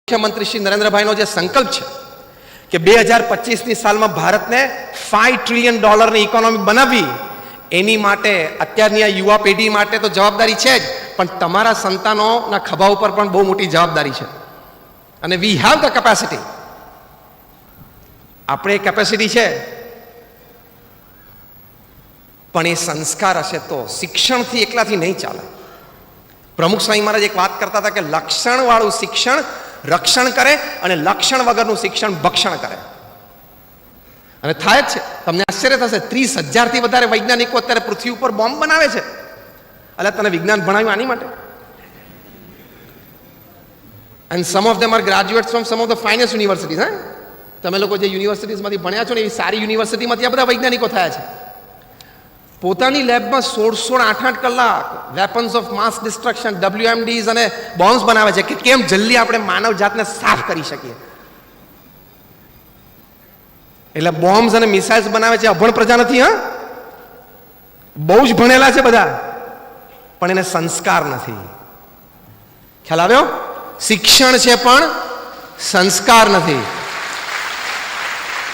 મુખ્યમંત્રી શ્રી નરેન્દ્રભાઈનો જે સંકલ્પ છે કે 2025ની સાલમાં ભારતને $5 ટ્રિલિયન ઇકોનોમી બનાવવી, એની માટે અત્યારની આ યુવા પેઢી માટે તો જવાબદારી છે જ, પણ તમારા સંતાનોના ખભા ઉપર પણ બહુ મોટી જવાબદારી છે. અને વી હેવ ધ કેપેસિટી. આપણે કેપેસિટી છે, પણ એ સંસ્કાર હશે તો. શિક્ષણથી એકલાથી નહીં ચાલે. પ્રમુખ સ્વામી મહારાજ એક વાત કરતા હતા કે લક્ષણ વાળું શિક્ષણ રક્ષણ કરે અને લક્ષણ વગરનું શિક્ષણ ભક્ષણ કરે. અને થાય જ છે. તમને આશ્ચર્ય થશે, 30,000થી વધારે વૈજ્ઞાનિકો અત્યારે પૃથ્વી ઉપર બોમ્બ બનાવે છે. એટલે તને વિજ્ઞાન ભણાવ્યું આની માટે? And some of them are graduates from some of the finest universities. તમે લોકો જે યુનિવર્સિટીઝમાંથી ભણ્યા છો ને એવી સારી યુનિવર્સિટીમાંથી આ બધા વૈજ્ઞાનિકો થયા છે. પોતાની લેબમાં 16-8 કલાક weapons of mass destruction, WMDs અને બોમ્બ્સ બનાવે છે કે કેમ જલ્દી આપણે માનવ જાતને સાફ કરી શકીએ. એટલે બોમ્બ્સ અને મિસાઇલ્સ બનાવે છે. અભણ પ્રજા નથી, હા, બહુ જ ભણેલા છે બધા, પણ એને સંસ્કાર નથી. ખ્યાલ આવ્યો? શિક્ષણ છે પણ સંસ્કાર નથી.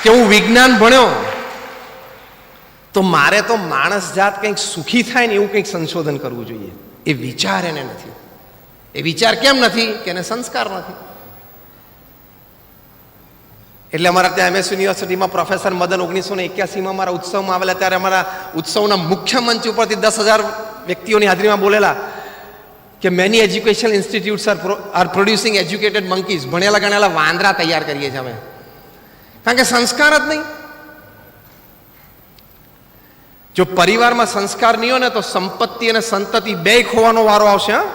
કે હું વિજ્ઞાન ભણ્યો તો મારે તો માણસ જાત કંઈક સુખી થાય ને એવું કંઈક સંશોધન કરવું જોઈએ. એ વિચાર એને નથી. એ વિચાર કેમ નથી? કે એને સંસ્કાર નથી. એટલે અમારા ત્યાં MS યુનિવર્સિટીમાં પ્રોફેસર મદન 1981માં મારા ઉત્સવમાં આવેલા, ત્યારે અમારા ઉત્સવના મુખ્ય મંચ ઉપરથી 10,000 વ્યક્તિઓની હાજરીમાં બોલેલા કે many education institutes are producing educated monkeys. ભણેલા ગણેલા વાંદરા તૈયાર કરીએ છીએ અમે, કારણ કે સંસ્કાર જ નહીં. જો પરિવારમાં સંસ્કાર નહીં હોય ને તો સંપત્તિ અને સંતતિ બે ખોવાનો વારો આવશે. હા,